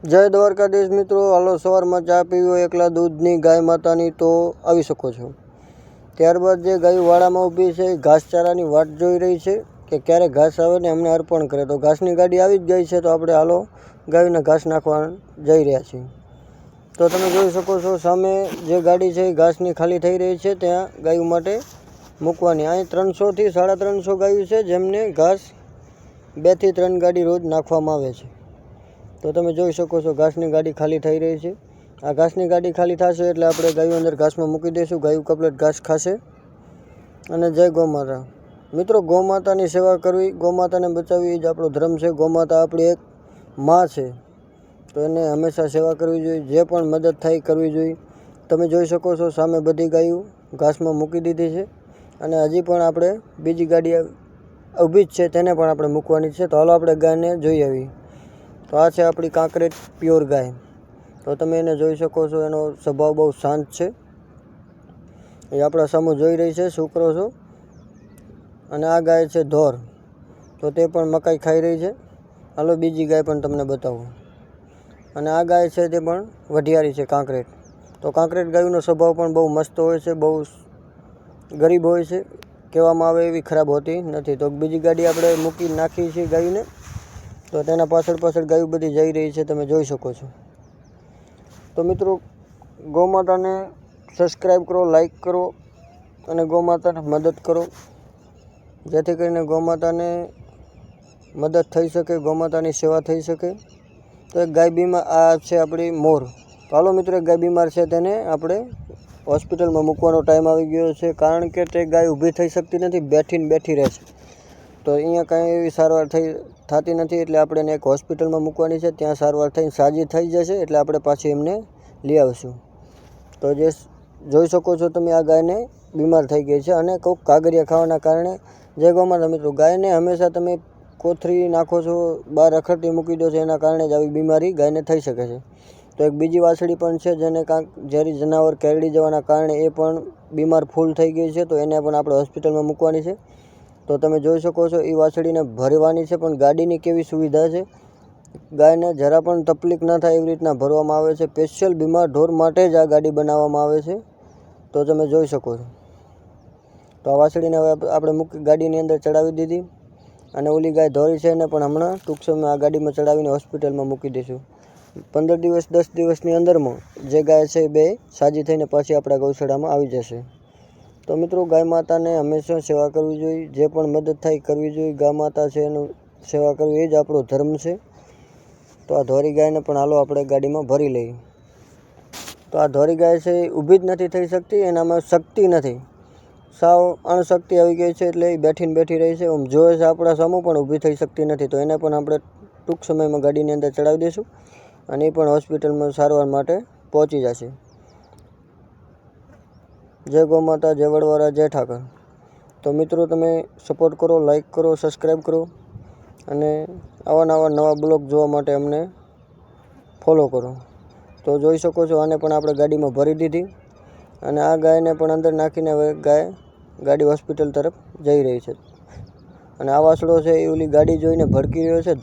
જય દ્વારકાધીશ મિત્રો, હાલો સવારમાં ચા પીવો એકલા દૂધની ગાય માતાની તો આવી શકો છો. ત્યારબાદ જે ગાયો વાડામાં ઊભી છે ઘાસચારાની વાટ જોઈ રહી છે કે ક્યારે ઘાસ આવે ને અમને અર્પણ કરે. તો ઘાસની ગાડી આવી જ ગઈ છે, તો આપણે હાલો ગાયોને ઘાસ નાખવા જઈ રહ્યા છીએ. તો તમે જોઈ શકો છો સામે જે ગાડી છે એ ઘાસની ખાલી થઈ રહી છે, ત્યાં ગાયો માટે મૂકવાની. અહીં 300 થી 350 ગાયો છે જેમને ઘાસ 2 થી 3 ગાડી રોજ નાખવામાં આવે છે. તો તમે જોઈ શકો છો ઘાસની ગાડી ખાલી થઈ રહી છે. આ ઘાસની ગાડી ખાલી થશે એટલે આપણે ગાયો અંદર ઘાસમાં મૂકી દઈશું. ગાયો કમ્પ્લીટ ઘાસ ખાશે. અને જય ગૌમાતા. મિત્રો, ગૌમાતાની સેવા કરવી, ગૌમાતાને બચાવવી એ જ આપણો ધર્મ છે. ગૌમાતા આપણી એક માં છે, તો એને હંમેશા સેવા કરવી જોઈએ. જે પણ મદદ થાય કરવી જોઈએ. તમે જોઈ શકો છો સામે બધી ગાયો ઘાસમાં મૂકી દીધી છે અને હજી પણ આપણે બીજી ગાડી ઊભી જ છે, તેને પણ આપણે મૂકવાની છે. તો હાલો આપણે ગાયને જોઈ આવીએ. તો આ છે આપણી કાંકરેજ પ્યોર ગાય. તો તમે એને જોઈ શકો છો, એનો સ્વભાવ બહુ શાંત છે. એ આપણા સામું જોઈ રહી છે, શું કરો છો. અને આ ગાય છે ધોર, તો તે પણ મકાઈ ખાઈ રહી છે. હાલો બીજી ગાય પણ તમને બતાવું. અને આ ગાય છે તે પણ વઢિયારી છે કાંકરેજ. તો કાંકરેજ ગાયોનો સ્વભાવ પણ બહુ મસ્ત હોય છે, બહુ ગરીબ હોય છે, કહેવામાં આવે એવી ખરાબ હોતી નથી. તો બીજી ગાડી આપણે મૂકી નાખી છે ગાયને, તો તેના પાછળ ગાયો બધી જઈ રહી છે, તમે જોઈ શકો છો. તો મિત્રો, ગૌમાતાને સબસ્ક્રાઈબ કરો, લાઈક કરો અને ગૌમાતાને મદદ કરો, જેથી કરીને ગૌમાતાને મદદ થઈ શકે, ગૌમાતાની સેવા થઈ શકે. તો એક ગાય બીમાર, આ છે આપણી મોર. તો હાલો મિત્રો, એક ગાય બીમાર છે, તેને આપણે હોસ્પિટલમાં મૂકવાનો ટાઈમ આવી ગયો છે, કારણ કે તે ગાય ઊભી થઈ શકતી નથી, બેઠી રહે છે. તો અહીંયા કાંઈ એવી સારવાર થતી નથી, એટલે આપણે એને એક હોસ્પિટલમાં મૂકવાની છે. ત્યાં સારવાર થઈને સાજી થઈ જશે એટલે આપણે પાછી એમને લઈ આવીશું. તો જે જોઈ શકો છો તમે, આ ગાયને બીમાર થઈ ગઈ છે અને કોઈક કાગરિયા ખાવાના કારણે. જય ગૌમાતા મિત્રો, ગાયને હંમેશા તમે કોથળી નાખો છો, બહાર રખડતી મૂકી દો છો, એના કારણે જ આવી બીમારી ગાયને થઈ શકે છે. તો એક બીજી વાછડી પણ છે જેને કાંઈક ઝેરી જનાવર કરડી જવાના કારણે એ પણ બીમાર ફૂલ થઈ ગઈ છે, તો એને પણ આપણે હોસ્પિટલમાં મૂકવાની છે. તો તમે જોઈ શકો છો એ વાછડીને ભરવાની છે, પણ ગાડીની કેવી સુવિધા છે. ગાયને જરા પણ તકલીફ ન થાય એવી રીતના ભરવામાં આવે છે. સ્પેશિયલ બીમાર ઢોર માટે જ આ ગાડી બનાવવામાં આવે છે, તો તમે જોઈ શકો છો. તો આ વાછડીને હવે આપણે ગાડીની અંદર ચડાવી દીધી. અને ઓલી ગાય ધોરી છે એને પણ હમણાં ટૂંક સમયમાં આ ગાડીમાં ચડાવીને હોસ્પિટલમાં મૂકી દઈશું. 15 દિવસ 10 દિવસની અંદરમાં જે ગાય છે એ બે સાજી થઈને પાછી આપણા ગૌશાળામાં આવી જશે. તો મિત્રો, ગાય માતાને હંમેશા સેવા કરવી જોઈએ, જે પણ મદદ થાય કરવી જોઈએ. ગાય માતા છે એનું સેવા કરવી એ જ આપણો ધર્મ છે. તો આ ધોરી ગાયને પણ હાલો આપણે ગાડીમાં ભરી લઈએ. તો આ ધોરી ગાય છે એ ઊભી જ નથી થઈ શકતી, એનામાં શક્તિ નથી, સાવ અણશક્તિ આવી ગઈ છે, એટલે એ બેઠી રહી છે. આમ જોવે છે આપણા સામું, પણ ઊભી થઈ શકતી નથી. તો એને પણ આપણે ટૂંક સમયમાં ગાડીની અંદર ચડાવી દઈશું અને એ પણ હોસ્પિટલમાં સારવાર માટે પહોંચી જશે. જય ગૌમાતા, જય વડવાળા, જય ઠાકર. તો મિત્રો, તમે સપોર્ટ કરો, લાઈક કરો, સબસ્ક્રાઈબ કરો અને નવા બ્લોગ જોવા માટે અમને ફોલો કરો. તો જોઈ શકો છો, આને પણ આપણે ગાડીમાં ભરી દીધી અને આ ગાયને પણ અંદર નાખીને હવે ગાડી હોસ્પિટલ તરફ જઈ રહી છે. અને આ વાસળો છે એ ઓલી ગાડી જોઈને ભડકી રહ્યો છે.